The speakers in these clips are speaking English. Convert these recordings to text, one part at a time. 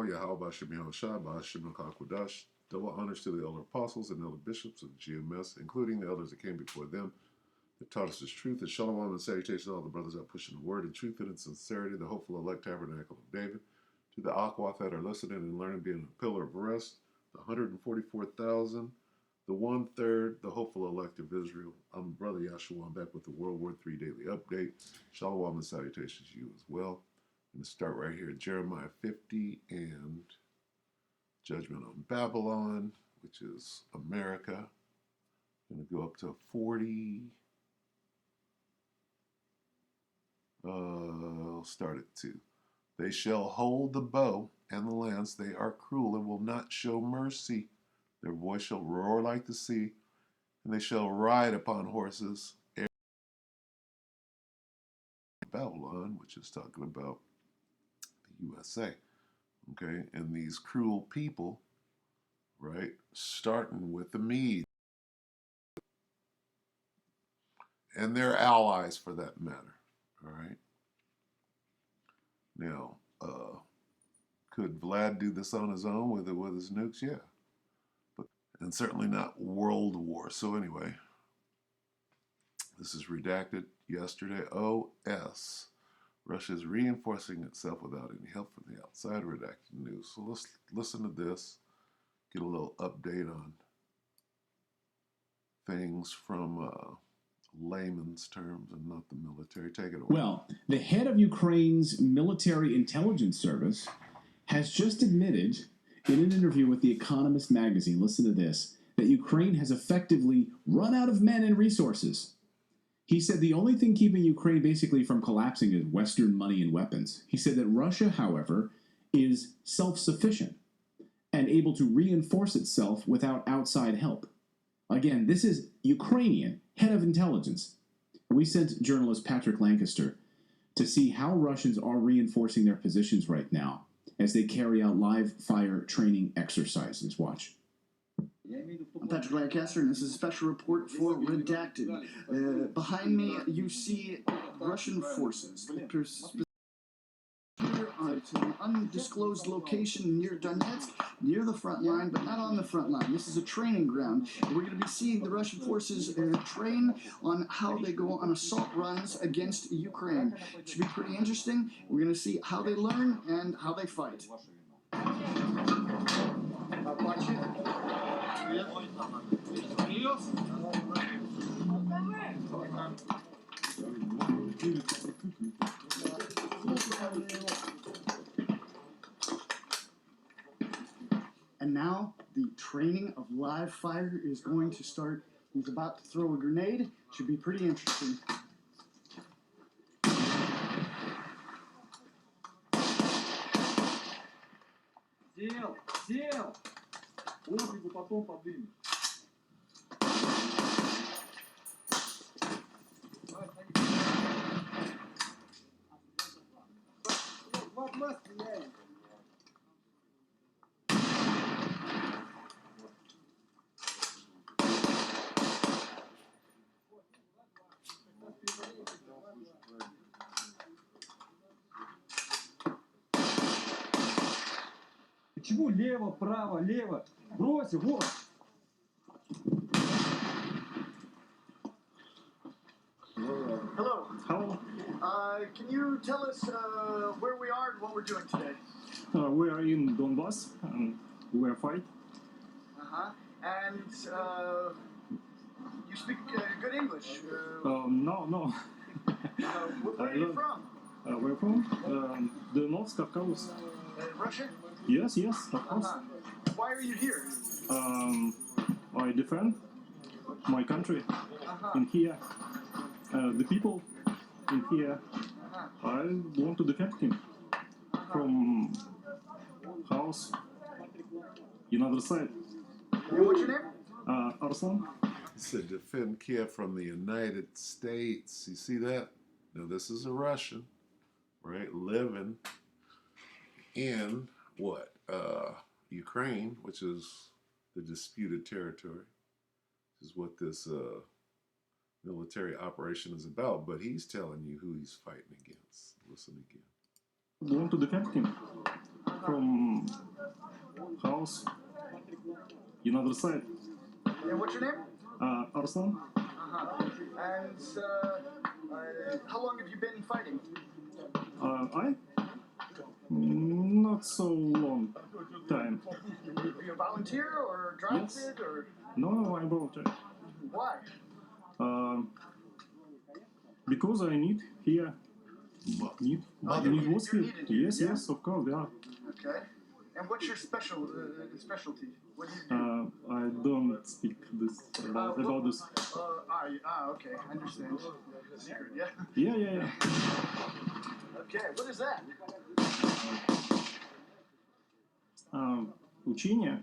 Yahweh Shem Yahushua, Ba'ashem Kakwadash. Double honors to the elder apostles and elder bishops of the GMS, including the elders that came before them, that taught us this truth. And shalom and salutations to all the brothers that push in the word and truth and in sincerity, the hopeful elect tabernacle of David. To the Akwath that are listening and learning, being a pillar of rest, the 144,000, the 1/3, the hopeful elect of Israel. I'm Brother Yahshua. I'm back with the World War III Daily Update. Shalom and salutations to you as well. I'm going to start right here at Jeremiah 50 and Judgment on Babylon, which is America. I'm going to go up to 40. I'll start at 2. They shall hold the bow and the lance. They are cruel and will not show mercy. Their voice shall roar like the sea, and they shall ride upon horses. Babylon, which is talking about the USA. Okay, and these cruel people, right, starting with the Medes and their allies for that matter. All right. Now, could Vlad do this on his own with his nukes? Yeah, and certainly not World War. So anyway, this is redacted yesterday. OS. Russia is reinforcing itself without any help from the outside. Redacted news. So let's listen to this. Get a little update on things from layman's terms and not the military. Take it away. Well, the head of Ukraine's military intelligence service has just admitted in an interview with The Economist magazine, listen to this, that Ukraine has effectively run out of men and resources. He said the only thing keeping Ukraine basically from collapsing is Western money and weapons. He said that Russia, however, is self-sufficient and able to reinforce itself without outside help. Again, this is Ukrainian head of intelligence. We sent journalist Patrick Lancaster to see how Russians are reinforcing their positions right now as they carry out live fire training exercises. Watch. I'm Patrick Lancaster, and this is a special report for Redacted. Behind me, you see Russian forces. To an undisclosed location near Donetsk, near the front line, but not on the front line. This is a training ground. We're going to be seeing the Russian forces train on how they go on assault runs against Ukraine. It should be pretty interesting. We're going to see how they learn and how they fight. And now the training of live fire is going to start. He's about to throw a grenade. Should be pretty interesting. Сел! Воздуху потом подымем. Почему лево, право, лево? Брось, вот. Hello. Hello. Can you tell us where we are and what we're doing today? We are in Donbass and we are fighting. And you speak good English. No. Where are you from? Where from? The North Caucasus. Russia? Yes, of course. Why are you here? I defend my country in here. The people in here, I want to defend him from house in other side. And what's your name? Arslan. He said defend Kiev from the United States. You see that? Now this is a Russian, right, living in what? Ukraine, which is the disputed territory. This is what this military operation is about. But he's telling you who he's fighting against. Listen again. going to defend him from house in other side. And what's your name? Arslan, And how long have you been fighting? I not so long time. You a volunteer or drafted Yes. or No, I volunteer. why? Because I need here. Need was You're here. needed here, Yes, yeah? yes, of course, yeah. Okay. And what's your specialty? What do you do? I don't speak this about this. Okay, I understand. Secret, yeah. Yeah. Okay, what is that? Учение,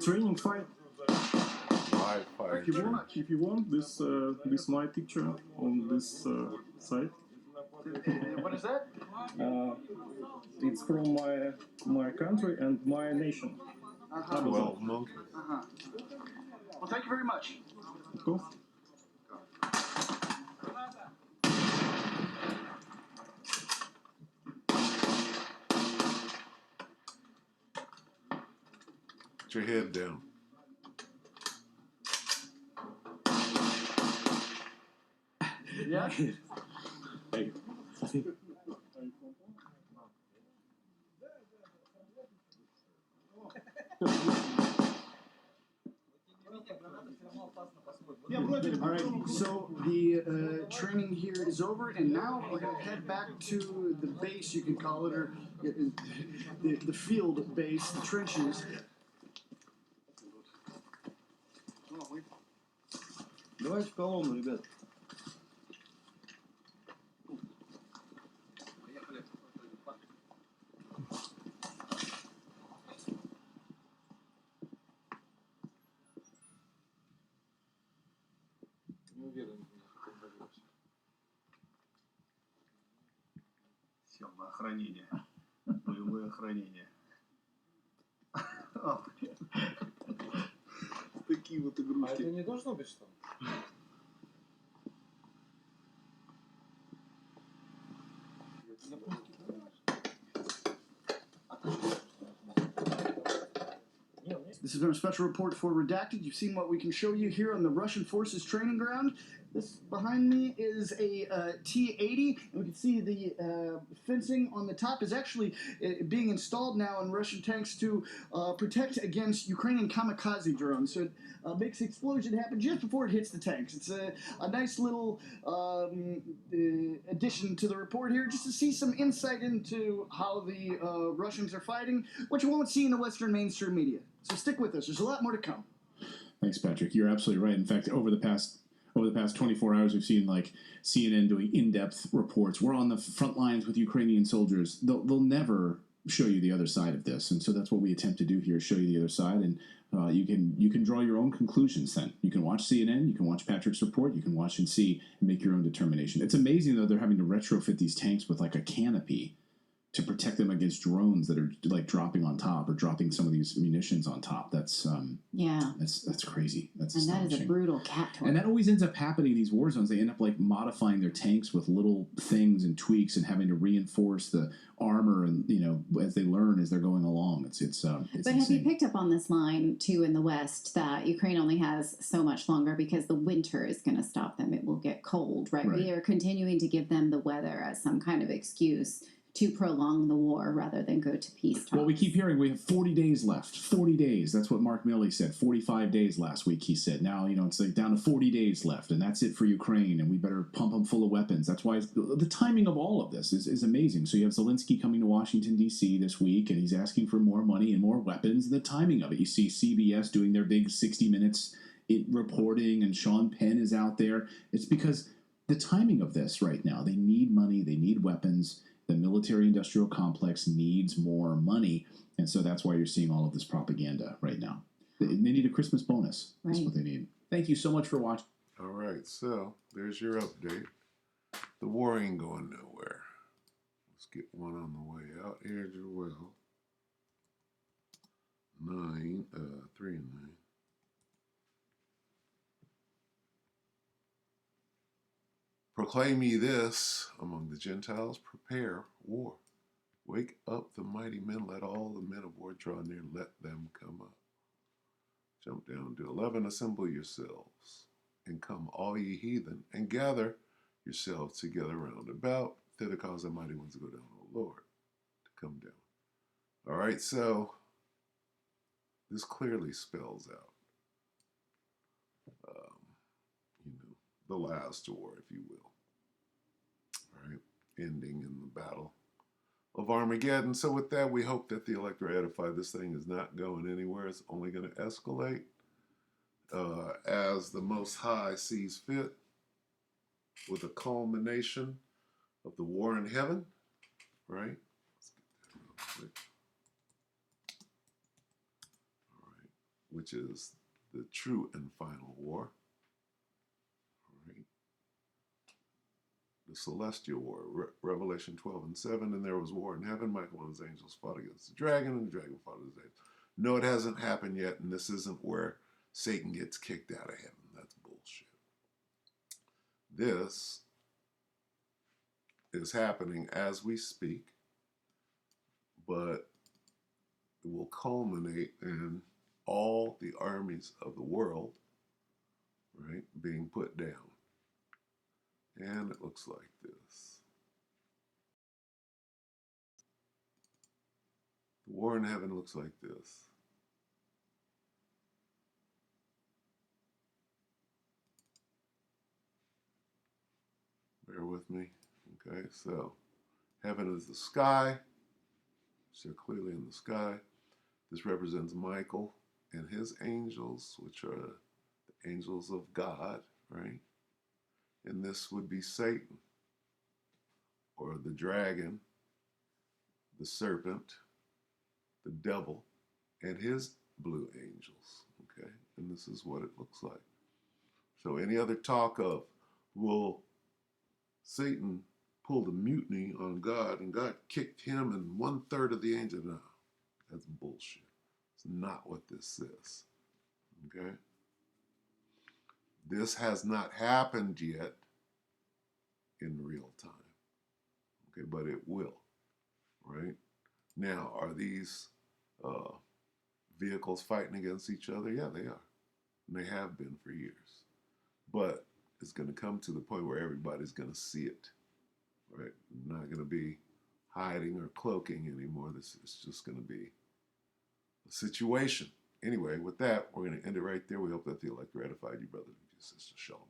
training fight. Live fire. If you want this my picture on this site. What is that? It's from my country and my nation. 12 monkeys. Well, thank you very much. Of course. Put your head down. Yeah? Hey. All right, so the training here is over, and now we're going to head back to the base, you can call it, or the field base, the trenches. Давайте в колонну, ребят. Не уверен, как он добьется. Сел на охранение. Боевое охранение. Такие вот А игрушки. это не должно быть что? This has been a special report for Redacted. You've seen what we can show you here on the Russian Forces Training Ground. This behind me is a T-80, and we can see the fencing on the top is actually being installed now in Russian tanks to protect against Ukrainian kamikaze drones. So it makes the explosion happen just before it hits the tanks. It's a nice little addition to the report here, just to see some insight into how the Russians are fighting, what you won't see in the Western mainstream media. So stick with us. There's a lot more to come. Thanks, Patrick. You're absolutely right. In fact, over the past 24 hours, we've seen like CNN doing in-depth reports. We're on the front lines with Ukrainian soldiers. They'll never show you the other side of this, and so that's what we attempt to do here: show you the other side, and you can draw your own conclusions. Then you can watch CNN, you can watch Patrick's report, you can watch and see and make your own determination. It's amazing though they're having to retrofit these tanks with like a canopy to protect them against drones that are like dropping on top or dropping some of these munitions on top. That's that's crazy. That's and that is a astonishing. brutal cat toy. And that always ends up happening in these war zones. They end up like modifying their tanks with little things and tweaks and having to reinforce the armor and as they learn as they're going along. It's but insane. have you picked up on this line too in the West that Ukraine only has so much longer because the winter is going to stop them? It will get cold, right? We are continuing to give them the weather as some kind of excuse to prolong the war rather than go to peace talks. Well, we keep hearing we have 40 days left. 40 days. That's what Mark Milley said. 45 days last week, he said. Now, it's like down to 40 days left, and that's it for Ukraine, and we better pump them full of weapons. That's why the timing of all of this is amazing. So you have Zelensky coming to Washington, D.C. this week, and he's asking for more money and more weapons. The timing of it. You see CBS doing their big 60 Minutes reporting, and Sean Penn is out there. It's because the timing of this right now, they need money, they need weapons. The military-industrial complex needs more money, and so that's why you're seeing all of this propaganda right now. They need a Christmas bonus. That's what they need. Thank you so much for watching. All right, so there's your update. The war ain't going nowhere. Let's get one on the way out here as well. 3 and 9. Proclaim ye this among the Gentiles, prepare war. Wake up the mighty men, let all the men of war draw near, let them come up. Jump down to 11, assemble yourselves, and come all ye heathen, and gather yourselves together round about, thither cause the mighty ones to go down, O Lord, to come down. All right, so this clearly spells out, the last war, if you will. All right, ending in the battle of Armageddon. So with that, we hope that the elect are edified. This thing is not going anywhere. It's only going to escalate as the Most High sees fit, with a culmination of the war in heaven, right? Let's get that real quick. All right, which is the true and final war. All right. The celestial war, Revelation 12 and 7, and there was war in heaven. Michael and his angels fought against the dragon, and the dragon fought his angels. No, it hasn't happened yet, and this isn't where Satan gets kicked out of heaven. That's bullshit. This is happening as we speak, but it will culminate in all the armies of the world, right, being put down. And it looks like this. The war in heaven looks like this. Bear with me. Okay, so heaven is the sky. So clearly in the sky. This represents Michael and his angels, which are the angels of God, right? And this would be Satan, or the dragon, the serpent, the devil, and his blue angels, okay? And this is what it looks like. So any other talk of, will Satan pulled a mutiny on God and God kicked him and 1/3 of the angels, no, that's bullshit. It's not what this says, okay? This has not happened yet in real time, okay, but it will, right? Now, are these vehicles fighting against each other? Yeah, they are. And they have been for years. But it's going to come to the point where everybody's going to see it, right? Not going to be hiding or cloaking anymore. This is just going to be a situation. Anyway, with that, we're going to end it right there. We hope that the elect ratified you, brothers and sisters. Shalom.